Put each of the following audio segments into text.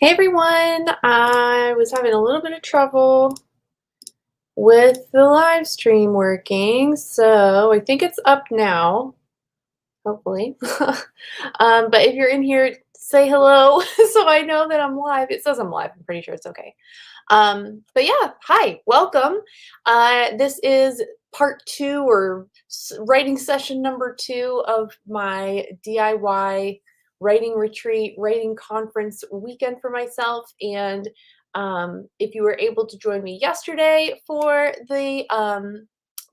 Hey everyone, I was having a little bit of trouble with the live stream working, so I think it's up now, hopefully. But if you're in here, say hello so I know that I'm live. It says I'm live, I'm pretty sure it's okay. But yeah, hi, welcome. This is part two or writing session number two of my DIY writing retreat, writing conference weekend for myself. And if you were able to join me yesterday for the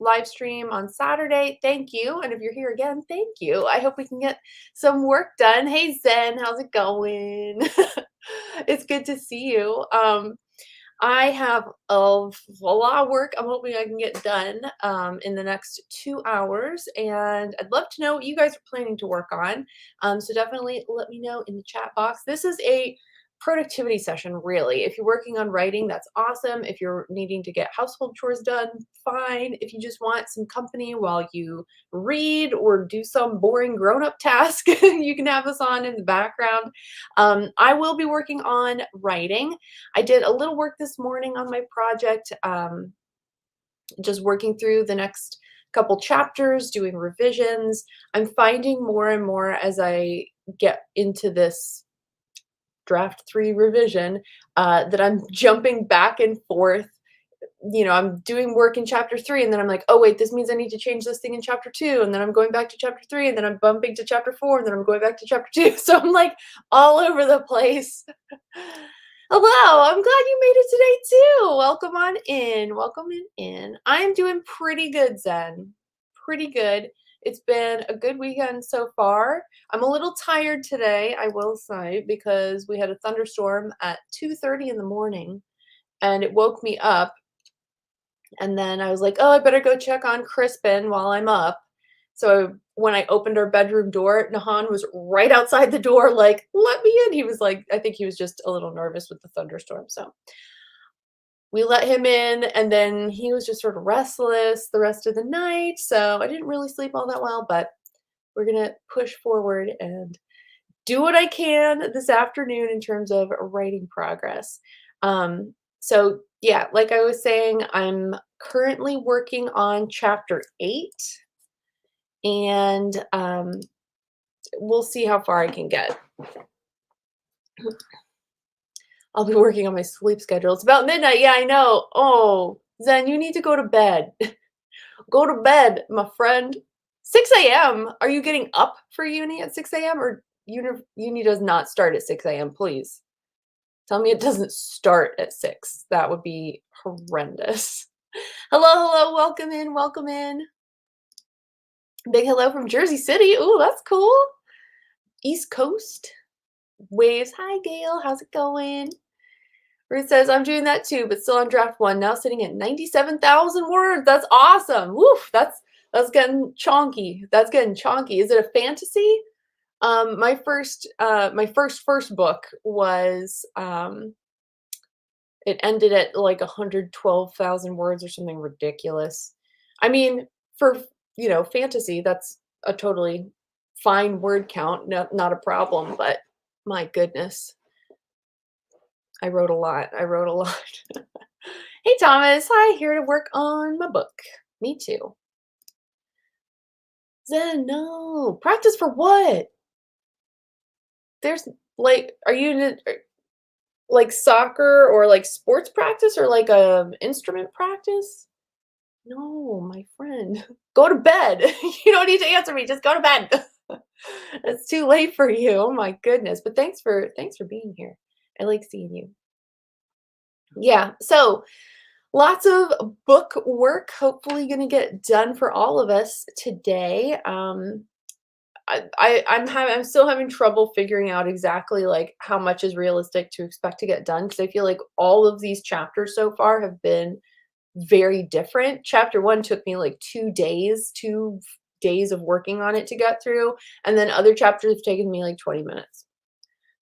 live stream on Saturday, thank you. And if you're here again, thank you. I hope we can get some work done. Hey Zen, how's it going? It's good to see you. I have a lot of work I'm hoping I can get done in the next 2 hours, and I'd love to know what you guys are planning to work on. So definitely let me know in the chat box. This is a productivity session, really. If you're working on writing, that's awesome. If you're needing to get household chores done, fine. If you just want some company while you read or do some boring grown-up task, you can have this on in the background. I will be working on writing. I did a little work this morning on my project, just working through the next couple chapters, doing revisions. I'm finding more and more as I get into this draft 3 revision that I'm jumping back and forth. You know, I'm doing work in chapter 3 and then I'm like, oh wait, this means I need to change this thing in chapter 2, and then I'm going back to chapter 3, and then I'm bumping to chapter 4, and then I'm going back to chapter 2. So I'm like all over the place. Hello, I'm glad you made it today too. Welcome on in. Welcome in. I'm doing pretty good, Zen. Pretty good. It's been a good weekend so far. I'm a little tired today, I will say, because we had a thunderstorm at 2:30 in the morning and it woke me up. And then I was like, oh, I better go check on Crispin while I'm up. So when I opened our bedroom door, Nahan was right outside the door, like, let me in. He was like, I think he was just a little nervous with the thunderstorm. So we let him in, and then he was just sort of restless the rest of the night. So I didn't really sleep all that well, but we're going to push forward and do what I can this afternoon in terms of writing progress. So yeah, like I was saying, I'm currently working on chapter 8, and we'll see how far I can get. I'll be working on my sleep schedule. It's about midnight. Yeah, I know. Oh, Zen, you need to go to bed. Go to bed, my friend. 6 a.m. Are you getting up for uni at 6 a.m. or uni does not start at 6 a.m., please? Tell me it doesn't start at 6. That would be horrendous. Hello, hello, welcome in, welcome in. Big hello from Jersey City. Ooh, that's cool. East Coast. Waves. Hi, Gail. How's it going? Ruth says, I'm doing that too, but still on draft 1. Now sitting at 97,000 words. That's awesome. Woof. That's getting chonky. That's getting chonky. Is it a fantasy? My first book was it ended at like 112,000 words or something ridiculous. I mean, for fantasy, that's a totally fine word count, not a problem, but my goodness. I wrote a lot. Hey Thomas, hi, here to work on my book. Me too. Zen, no. Practice for what? There's like, are you like soccer or like sports practice or like a instrument practice? No, my friend. Go to bed. You don't need to answer me. Just go to bed. It's too late for you. Oh my goodness. But thanks for being here. I like seeing you. Yeah. So lots of book work hopefully going to get done for all of us today. I'm still having trouble figuring out exactly like how much is realistic to expect to get done, because I feel like all of these chapters so far have been very different. Chapter 1 took me like 2 days of working on it to get through, and then other chapters have taken me like 20 minutes.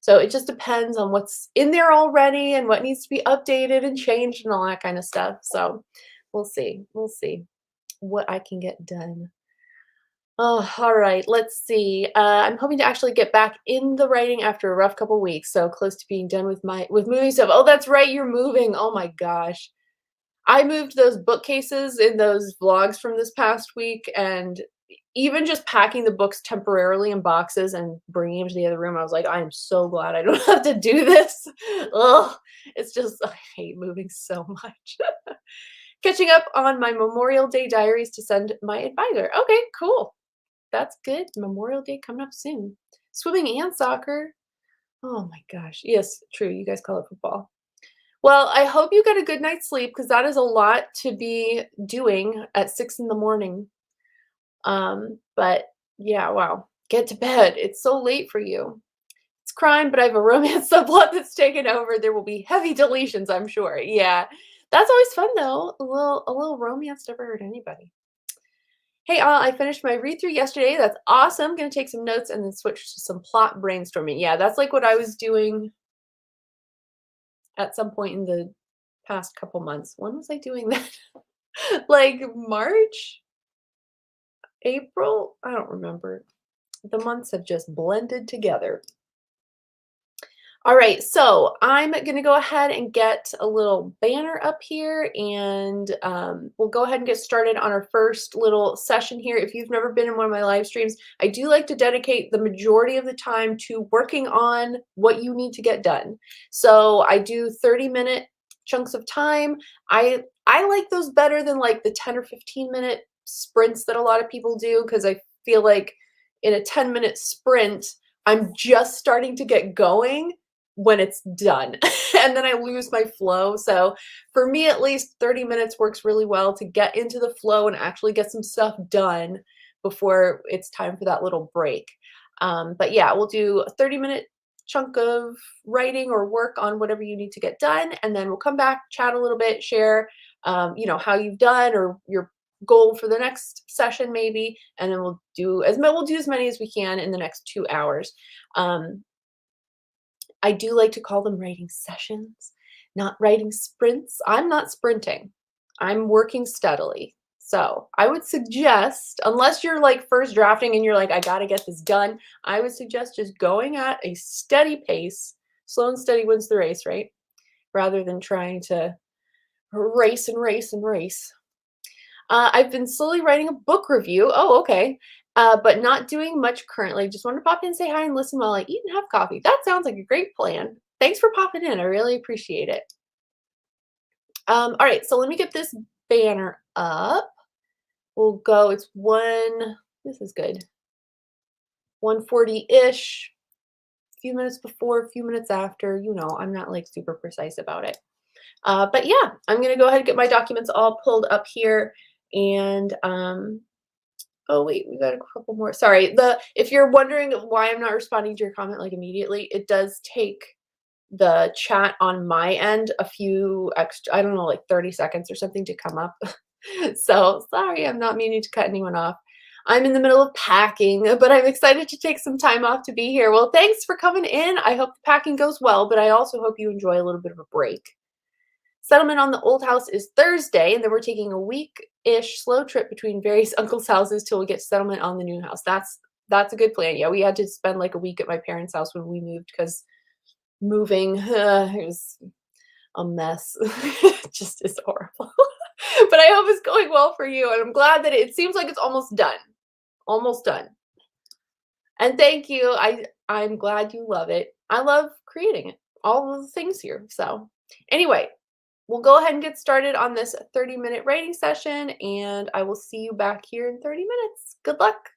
So it just depends on what's in there already and what needs to be updated and changed and all that kind of stuff. So we'll see what I can get done. Oh, all right. Let's see. I'm hoping to actually get back in the writing after a rough couple weeks. So close to being done with with moving stuff. Oh, that's right. You're moving. Oh my gosh. I moved those bookcases in those vlogs from this past week, and even just packing the books temporarily in boxes and bringing them to the other room, I was like, I am so glad I don't have to do this. Ugh, it's just I hate moving so much. Catching up on my Memorial Day diaries to send my advisor. Okay, cool. That's good. Memorial Day coming up soon. Swimming and soccer. Oh my gosh. Yes, true. You guys call it football. Well, I hope you get a good night's sleep because that is a lot to be doing at 6 in the morning. But yeah, wow. Get to bed. It's so late for you. It's crime, but I have a romance subplot that's taken over. There will be heavy deletions, I'm sure. Yeah. That's always fun though. A little romance never hurt anybody. Hey, I finished my read through yesterday. That's awesome. Gonna take some notes and then switch to some plot brainstorming. Yeah, that's like what I was doing at some point in the past couple months. When was I doing that? Like March? April? I don't remember. The months have just blended together. All right, so I'm going to go ahead and get a little banner up here, and we'll go ahead and get started on our first little session here. If you've never been in one of my live streams, I do like to dedicate the majority of the time to working on what you need to get done. So I do 30-minute chunks of time. I like those better than like the 10 or 15-minute sprints that a lot of people do, because I feel like in a 10-minute sprint, I'm just starting to get going when it's done and then I lose my flow. So for me, at least 30 minutes works really well to get into the flow and actually get some stuff done before it's time for that little break. But yeah, we'll do a 30-minute chunk of writing or work on whatever you need to get done. And then we'll come back, chat a little bit, share, how you've done or your goal for the next session maybe. And then we'll do as many as we can in the next 2 hours. I do like to call them writing sessions, not writing sprints. I'm not sprinting. I'm working steadily. So I would suggest, unless you're like first drafting and you're like, I got to get this done, I would suggest just going at a steady pace. Slow and steady wins the race, right? Rather than trying to race and race and race. I've been slowly writing a book review. Oh, okay. But not doing much currently. Just wanted to pop in, say hi, and listen while I eat and have coffee. That sounds like a great plan. Thanks for popping in. I really appreciate it. All right, so let me get this banner up. We'll go, this is good. 1:40-ish. A few minutes before, a few minutes after. I'm not like super precise about it. But yeah, I'm gonna go ahead and get my documents all pulled up here. And oh wait, we got a couple more. Sorry. If you're wondering why I'm not responding to your comment like immediately, it does take the chat on my end a few extra, I don't know, like 30 seconds or something to come up. So sorry, I'm not meaning to cut anyone off. I'm in the middle of packing, but I'm excited to take some time off to be here. Well, thanks for coming in. I hope the packing goes well, but I also hope you enjoy a little bit of a break. Settlement on the old house is Thursday, and then we're taking a week-ish slow trip between various uncles' houses till we get settlement on the new house. That's a good plan. Yeah, we had to spend like a week at my parents' house when we moved because moving it was a mess. It just is horrible. But I hope it's going well for you, and I'm glad that it seems like it's almost done. Almost done. And thank you. I'm glad you love it. I love creating it. All the things here. So anyway, we'll go ahead and get started on this 30-minute writing session, and I will see you back here in 30 minutes. Good luck.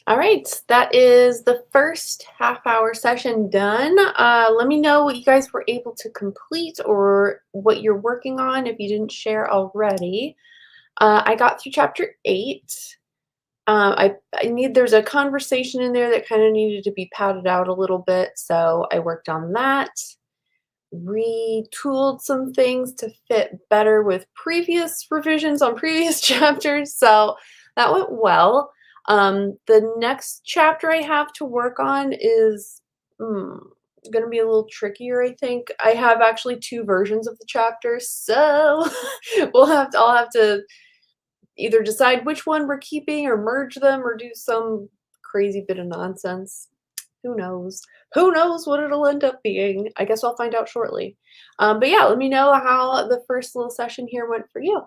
All right, that is the first half-hour session done. Let me know what you guys were able to complete or what you're working on if you didn't share already. I got through chapter 8. There's a conversation in there that kind of needed to be padded out a little bit, so I worked on that. Retooled some things to fit better with previous revisions on previous chapters, so that went well. The next chapter I have to work on is going to be a little trickier, I think. I have actually two versions of the chapter, so I'll have to either decide which one we're keeping or merge them or do some crazy bit of nonsense. Who knows? Who knows what it'll end up being? I guess I'll find out shortly. But yeah, let me know how the first little session here went for you.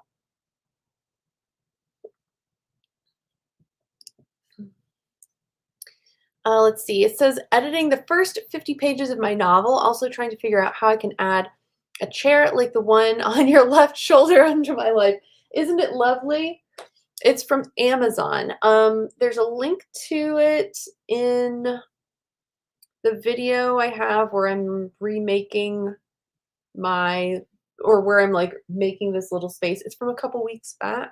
Let's see. It says editing the first 50 pages of my novel, also trying to figure out how I can add a chair like the one on your left shoulder under my life. Isn't it lovely? It's from Amazon. There's a link to it in the video I have where I'm remaking where I'm like making this little space. It's from a couple weeks back.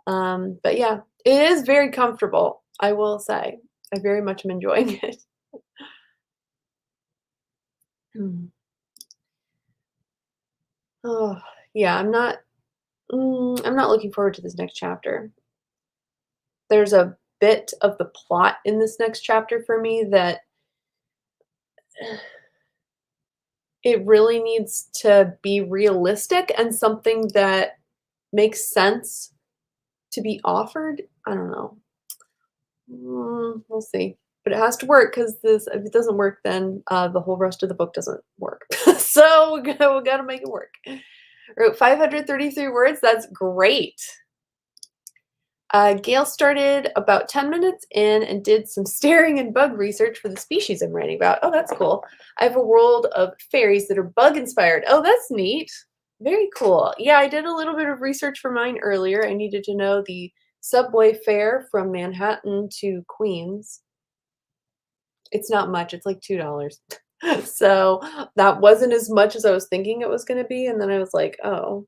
But yeah, it is very comfortable, I will say. I very much am enjoying it. Hmm. Oh, yeah, I'm not looking forward to this next chapter. There's a bit of the plot in this next chapter for me that it really needs to be realistic and something that makes sense to be offered. I don't know. We'll see. But it has to work because this if it doesn't work, then the whole rest of the book doesn't work. So we gotta make it work. Wrote 533 words. That's great. Gail started about 10 minutes in and did some staring and bug research for the species I'm writing about. Oh, that's cool. I have a world of fairies that are bug inspired. Oh, that's neat. Very cool. Yeah, I did a little bit of research for mine earlier. I needed to know the subway fare from Manhattan to Queens. It's not much. It's like $2. So that wasn't as much as I was thinking it was going to be. And then I was like, oh,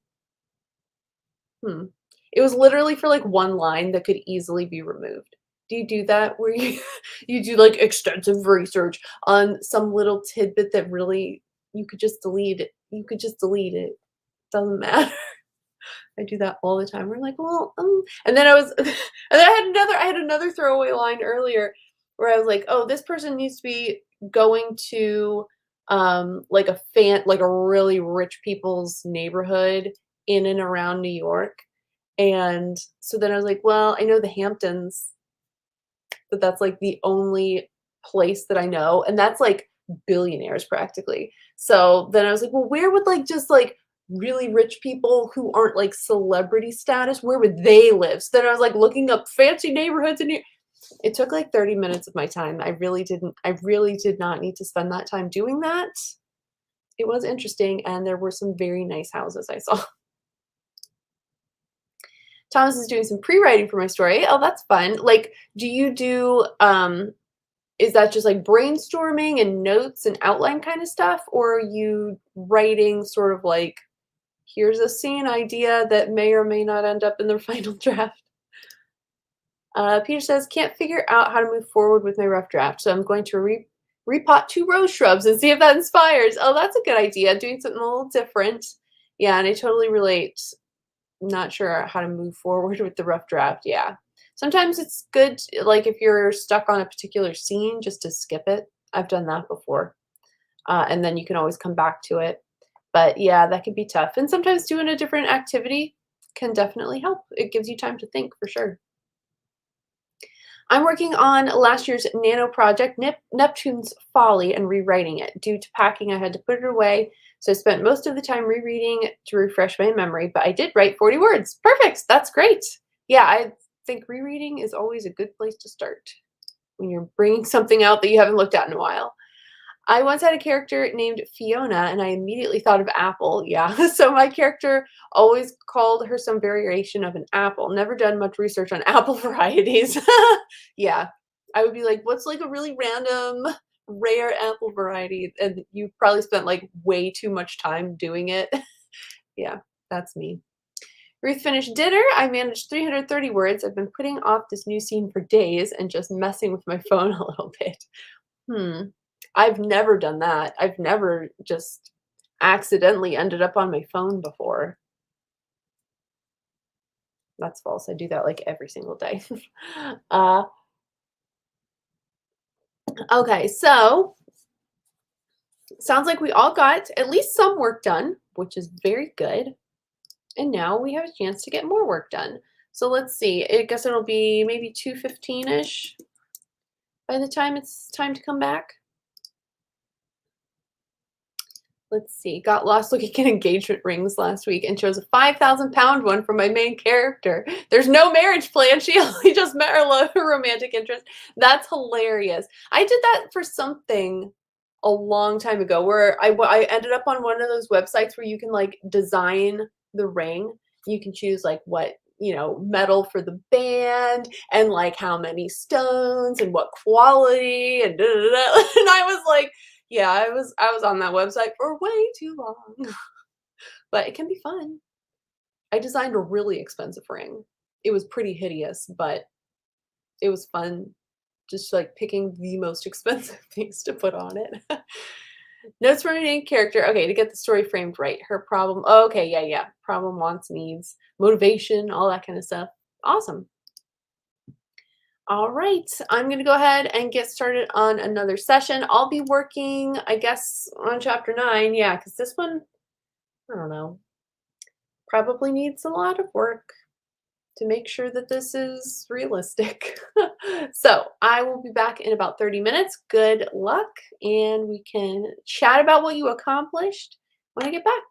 hmm. It was literally for like one line that could easily be removed. Do you do that where you you do like extensive research on some little tidbit that really you could just delete it? You could just delete it. Doesn't matter. I do that all the time. We're like, well, and then and then I had another throwaway line earlier where I was like, oh, this person needs to be going to like like a really rich people's neighborhood in and around New York. And so then I was like, well, I know the Hamptons, but that's like the only place that I know. And that's like billionaires practically. So then I was like, well, where would like just like really rich people who aren't like celebrity status, where would they live? So then I was like looking up fancy neighborhoods in New It took like 30 minutes of my time. I really did not need to spend that time doing that. It was interesting and there were some very nice houses I saw. Thomas is doing some pre-writing for my story. Oh, that's fun. Like, do you do is that just like brainstorming and notes and outline kind of stuff, or are you writing sort of like here's a scene idea that may or may not end up in the final draft? Peter says, can't figure out how to move forward with my rough draft, so I'm going to repot 2 rose shrubs and see if that inspires. Oh, that's a good idea. Doing something a little different. Yeah, and I totally relate. Not sure how to move forward with the rough draft. Yeah. Sometimes it's good, like if you're stuck on a particular scene, just to skip it. I've done that before. And then you can always come back to it. But yeah, that can be tough. And sometimes doing a different activity can definitely help. It gives you time to think for sure. I'm working on last year's nano project, Neptune's Folly, and rewriting it. Due to packing, I had to put it away, so I spent most of the time rereading to refresh my memory, but I did write 40 words. Perfect. That's great. Yeah, I think rereading is always a good place to start when you're bringing something out that you haven't looked at in a while. I once had a character named Fiona, and I immediately thought of apple. Yeah. So my character always called her some variation of an apple. Never done much research on apple varieties. Yeah. I would be like, what's like a really random, rare apple variety? And you probably spent like way too much time doing it. Yeah, that's me. Ruth finished dinner. I managed 330 words. I've been putting off this new scene for days and just messing with my phone a little bit. Hmm. I've never done that. I've never just accidentally ended up on my phone before. That's false. I do that like every single day. uh, okay, so sounds like we all got at least some work done, which is very good. And now we have a chance to get more work done. So let's see. I guess it'll be maybe 2:15ish by the time it's time to come back. Let's see. Got lost looking at engagement rings last week and chose a 5,000 pound one for my main character. There's no marriage plan. She only just met her romantic interest. That's hilarious. I did that for something a long time ago where I ended up on one of those websites where you can like design the ring. You can choose like what, metal for the band and like how many stones and what quality and da, da, da. And I was like, yeah, I was on that website for way too long, but it can be fun. I designed a really expensive ring. It was pretty hideous, but it was fun just like picking the most expensive things to put on it. Notes from a main character. Okay, to get the story framed right. Her problem. Oh, okay, yeah, yeah. Problem, wants, needs, motivation, all that kind of stuff. Awesome. All right, I'm going to go ahead and get started on another session. I'll be working, I guess, on chapter 9. Yeah, because this one, I don't know, probably needs a lot of work to make sure that this is realistic. So I will be back in about 30 minutes. Good luck, and we can chat about what you accomplished when I get back.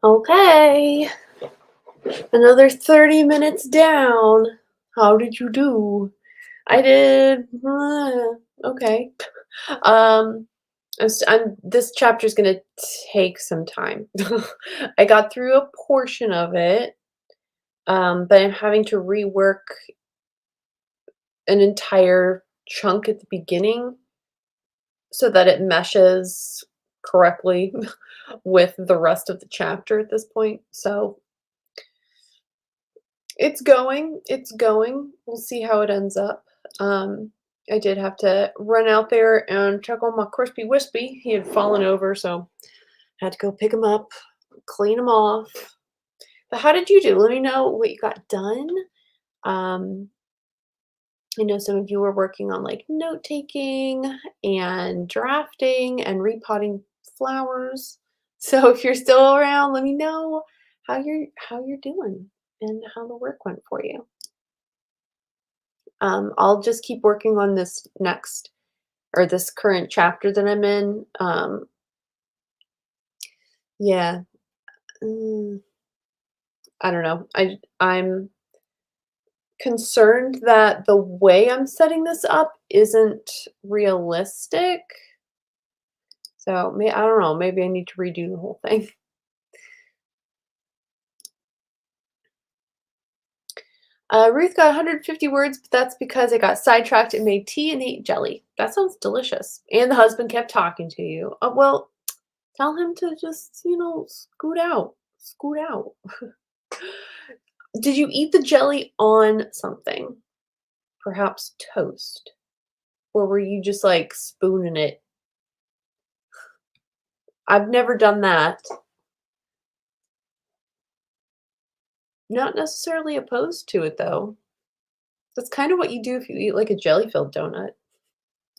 Okay, another 30 minutes down. How did you do? I did okay. Um, this chapter's gonna take some time. I got through a portion of it, but I'm having to rework an entire chunk at the beginning so that it meshes correctly with the rest of the chapter at this point. So it's going. We'll see how it ends up. Um, I did have to run out there and check on my crispy wispy. He had fallen over, so had to go pick him up, clean him off. But how did you do? Let me know what you got done. Um, I know some of you were working on like note taking and drafting and repotting flowers. So if you're still around, let me know how you're doing and how the work went for you. I'll just keep working on this next or this current chapter that I'm in. Yeah, mm, I don't know. I'm concerned that the way I'm setting this up isn't realistic. So I don't know. Maybe I need to redo the whole thing. Ruth got 150 words, but that's because I got sidetracked and made tea and ate jelly. That sounds delicious. And the husband kept talking to you. Well, tell him to just, scoot out. Scoot out. Did you eat the jelly on something? Perhaps toast? Or were you just like spooning it? I've never done that. Not necessarily opposed to it though. That's kind of what you do if you eat like a jelly filled donut.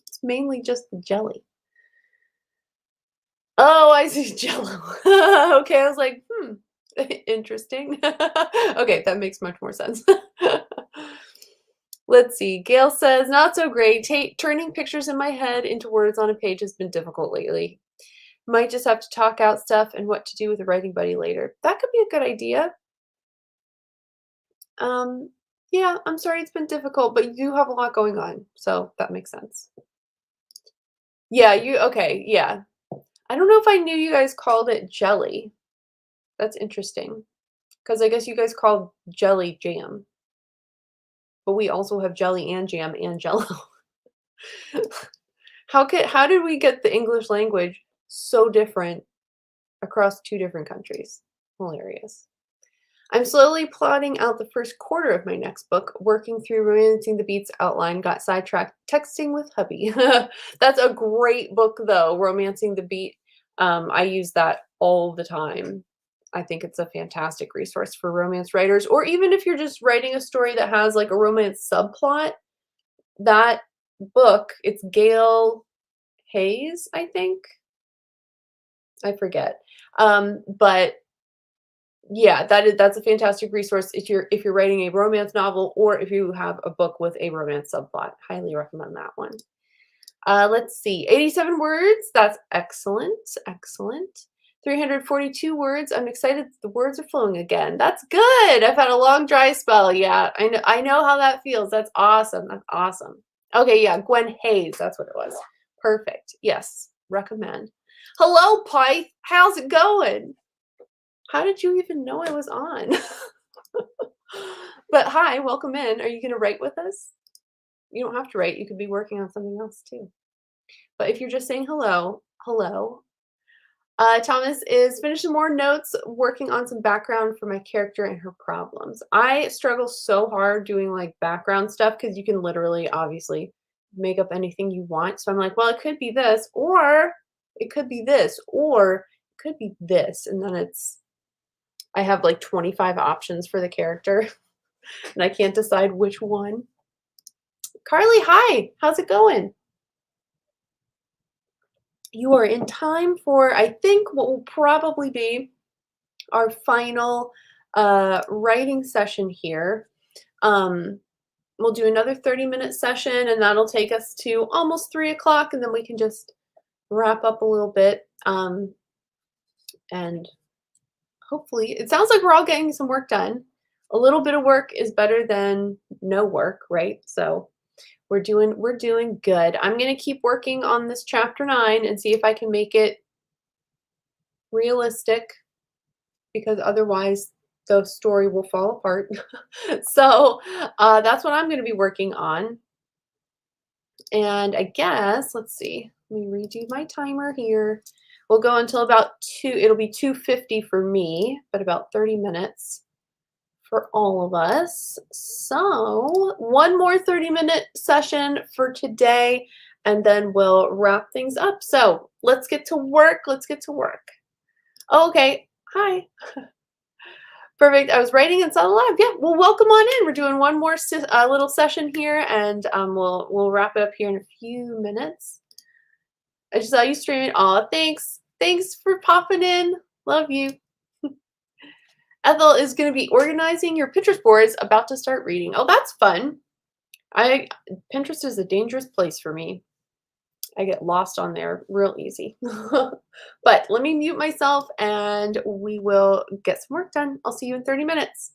It's mainly just the jelly. Oh, I see Jello. Okay, I was like, interesting. Okay, that makes much more sense. Let's see. Gail says, not so great. Turning pictures in my head into words on a page has been difficult lately. Might just have to talk out stuff and what to do with a writing buddy later. That could be a good idea. Um, yeah, I'm sorry it's been difficult, but you do have a lot going on, so that makes sense. Yeah, okay, yeah. I don't know if I knew you guys called it jelly. That's interesting. Because I guess you guys call jelly jam, but we also have jelly and jam and jello. How did we get the English language so different across two different countries? Hilarious. I'm slowly plotting out the first quarter of my next book, working through Romancing the Beats outline, got sidetracked texting with hubby. That's a great book though, Romancing the Beat. I use that all the time. I think it's a fantastic resource for romance writers, or even if you're just writing a story that has like a romance subplot, that book, it's Gail Hayes, I think. I forget. But yeah, that's a fantastic resource if you're writing a romance novel or if you have a book with a romance subplot. Highly recommend that one. Let's see, 87 words. That's excellent. Excellent. 342 words. I'm excited the words are flowing again. That's good. I've had a long dry spell. Yeah, I know how that feels. That's awesome. That's awesome. Okay, yeah, Gwen Hayes. That's what it was. Perfect. Yes, recommend. Hello, Pyth. How's it going? How did you even know I was on? But hi, welcome in. Are you going to write with us? You don't have to write. You could be working on something else too. But if you're just saying hello, hello. Thomas is finishing more notes, working on some background for my character and her problems. I struggle so hard doing like background stuff because you can literally, obviously, make up anything you want. So I'm like, well, it could be this, or it could be this, or it could be this. And then I have like 25 options for the character and I can't decide which one. Carly, hi. How's it going? You are in time for, I think, what will probably be our final writing session here. We'll do another 30-minute session, and that'll take us to almost 3 o'clock, and then we can just wrap up a little bit and hopefully it sounds like we're all getting some work done. A little bit of work is better than no work, right? So we're doing good. I'm gonna keep working on this chapter 9 and see if I can make it realistic because otherwise the story will fall apart. So that's what I'm gonna be working on. And I guess, let's see, let me redo my timer here. We'll go until about 2, it'll be 2:50 for me, but about 30 minutes for all of us. So, one more 30-minute session for today, and then we'll wrap things up. So, let's get to work. Let's get to work. Oh, okay. Hi. Perfect. I was writing and saw the live. Yeah. Well, welcome on in. We're doing one more little session here, and we'll wrap it up here in a few minutes. I just saw you streaming. Aw, thanks. Thanks for popping in. Love you. Ethel is going to be organizing your Pinterest boards. About to start reading. Oh, that's fun. I Pinterest is a dangerous place for me. I get lost on there real easy. But let me mute myself and we will get some work done. I'll see you in 30 minutes.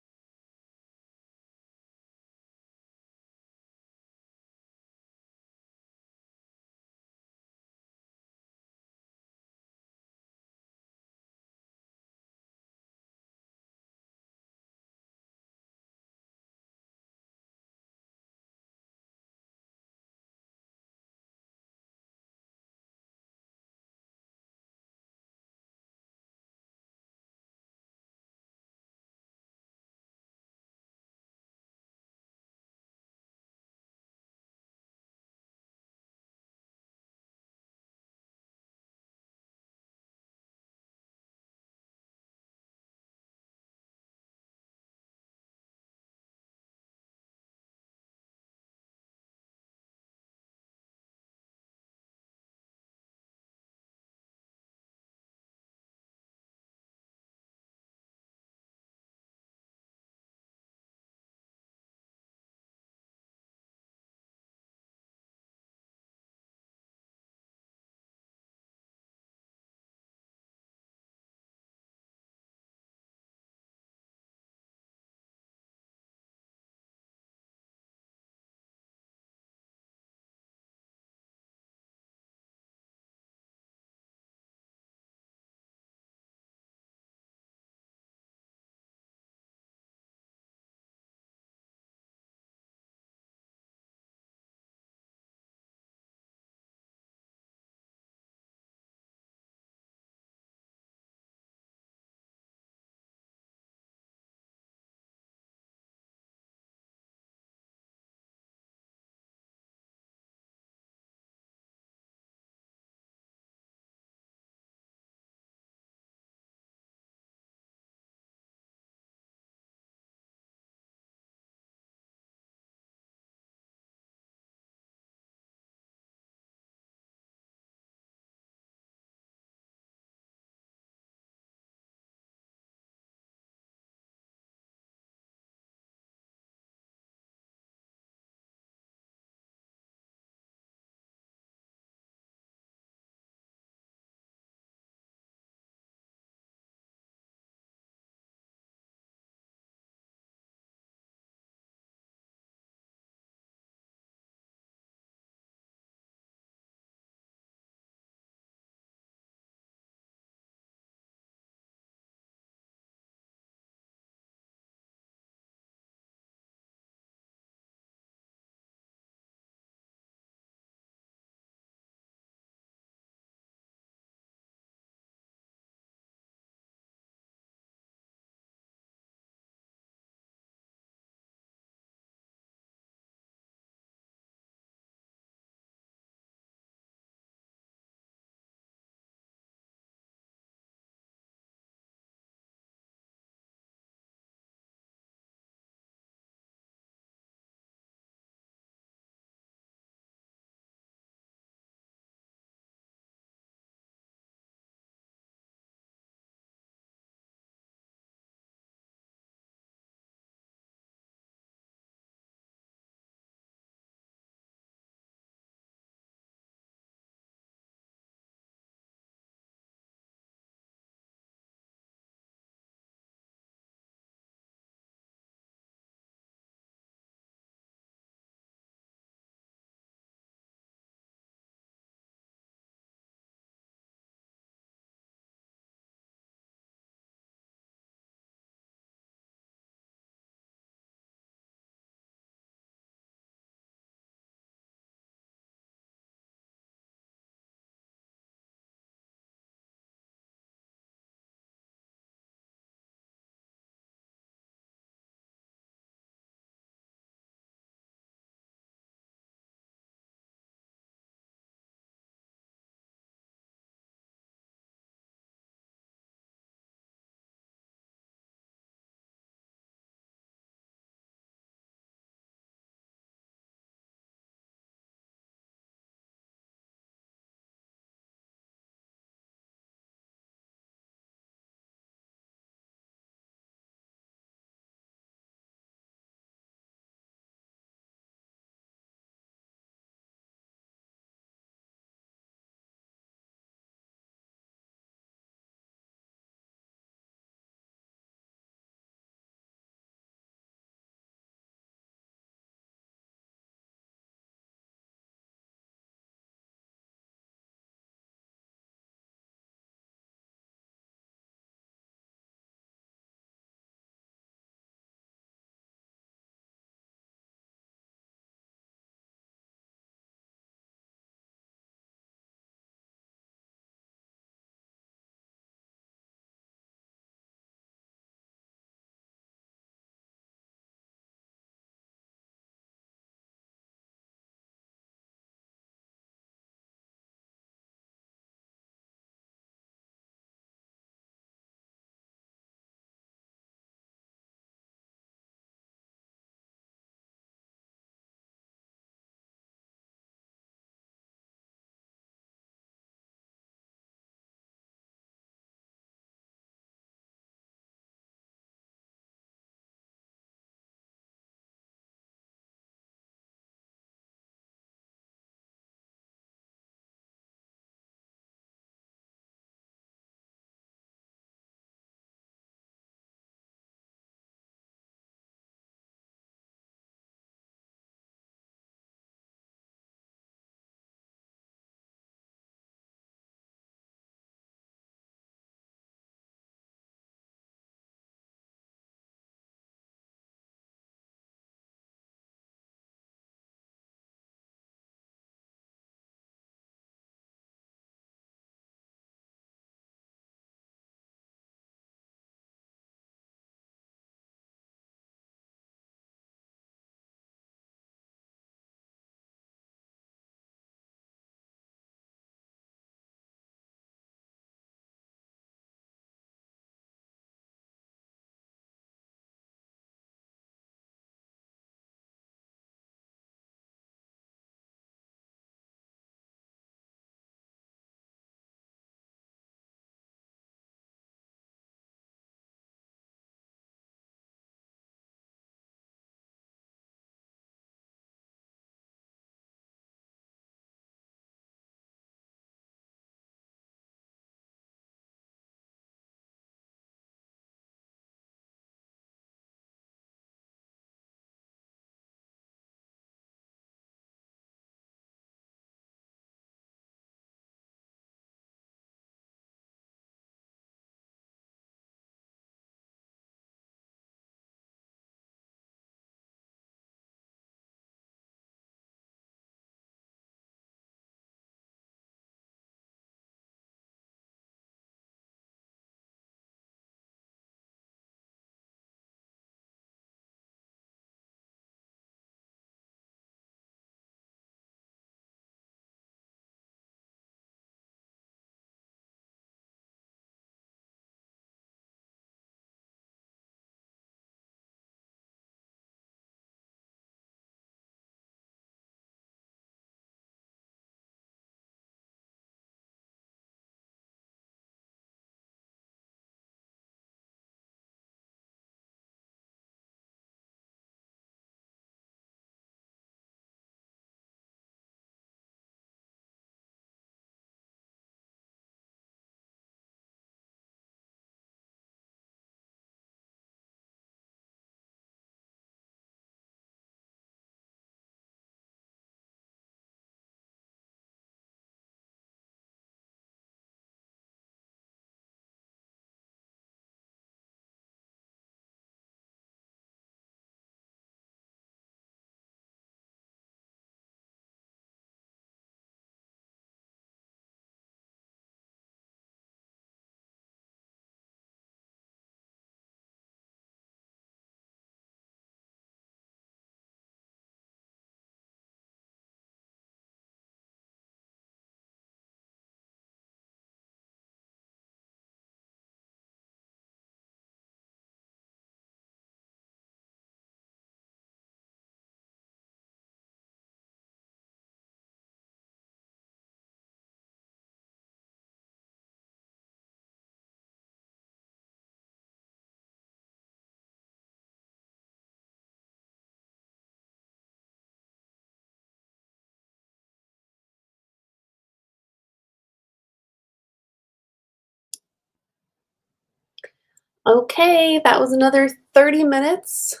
Okay, that was another 30 minutes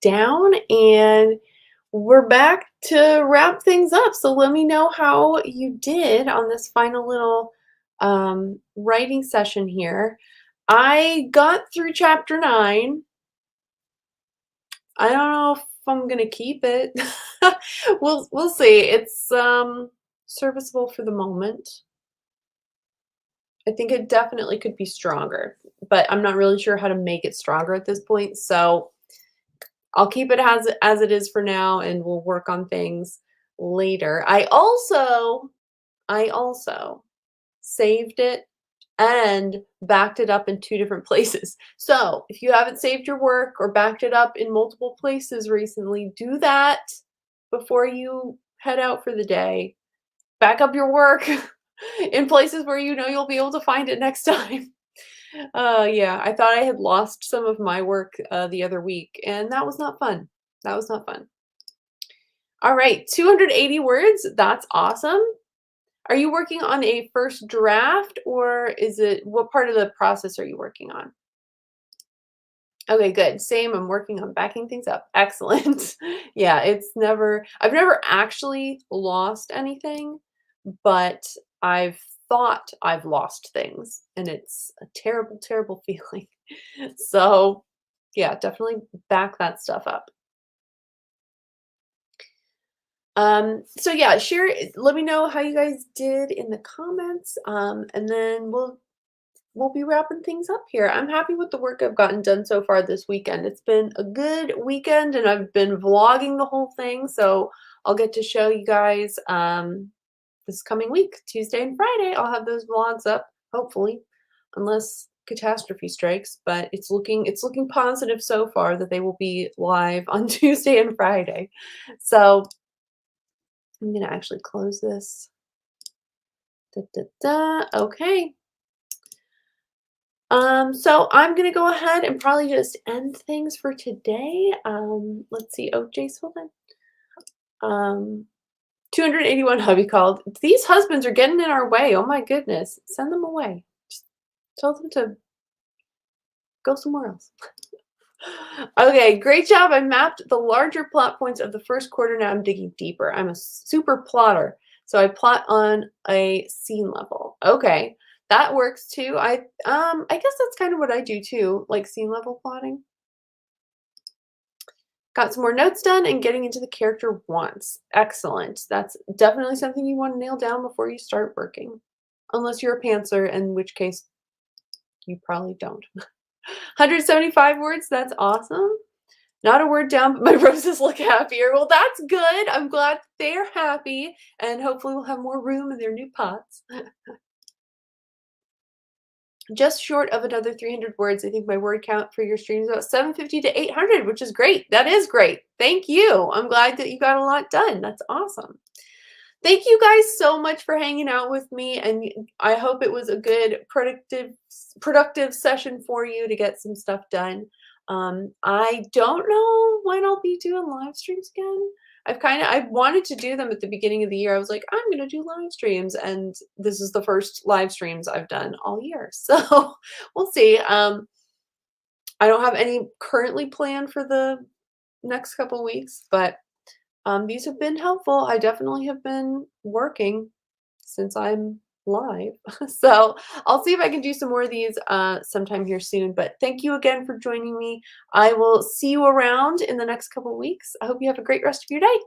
down, and we're back to wrap things up. So let me know how you did on this final little writing session here. I got through chapter 9. I don't know if I'm gonna keep it. We'll see. It's serviceable for the moment. I think it definitely could be stronger, but I'm not really sure how to make it stronger at this point. So I'll keep it as it is for now, and we'll work on things later. I also saved it and backed it up in 2 different places. So, if you haven't saved your work or backed it up in multiple places recently, do that before you head out for the day. Back up your work in places where you know you'll be able to find it next time. Yeah, I thought I had lost some of my work the other week, and that was not fun. That was not fun. All right, 280 words. That's awesome. Are you working on a first draft, or is it what part of the process are you working on? Okay, good. Same. I'm working on backing things up. Excellent. Yeah, I've never actually lost anything, but I've thought I've lost things, and it's a terrible, terrible feeling. So, yeah, definitely back that stuff up. So yeah, let me know how you guys did in the comments. And then we'll be wrapping things up here. I'm happy with the work I've gotten done so far this weekend. It's been a good weekend, and I've been vlogging the whole thing, so I'll get to show you guys this coming week, Tuesday and Friday. I'll have those vlogs up, hopefully, unless catastrophe strikes, but it's looking positive so far that they will be live on Tuesday and Friday. So I'm gonna actually close this. Da, da, da. Okay. So I'm gonna go ahead and probably just end things for today. Let's see. Oh, Jace, hold on. 281 hubby called. These husbands are getting in our way. Oh my goodness. Send them away. Just tell them to go somewhere else. Okay, great job. I mapped the larger plot points of the first quarter. Now I'm digging deeper. I'm a super plotter. So I plot on a scene level. Okay, that works too. I guess that's kind of what I do too, like scene level plotting. Got some more notes done and getting into the character wants. Excellent. That's definitely something you want to nail down before you start working. Unless you're a pantser, in which case you probably don't. 175 words, that's awesome. Not a word down, but my roses look happier. Well, that's good. I'm glad they're happy, and hopefully we'll have more room in their new pots. Just short of another 300 words. I think my word count for your stream is about 750 to 800, which is great. That is great. Thank you. I'm glad that you got a lot done. That's awesome. Thank you guys so much for hanging out with me, and I hope it was a good productive session for you to get some stuff done. I don't know when I'll be doing live streams again. I wanted to do them at the beginning of the year. I was like, I'm gonna do live streams, and this is the first live streams I've done all year. So we'll see. I don't have any currently planned for the next couple weeks, but these have been helpful. I definitely have been working since I'm live. So I'll see if I can do some more of these sometime here soon. But thank you again for joining me. I will see you around in the next couple weeks. I hope you have a great rest of your day.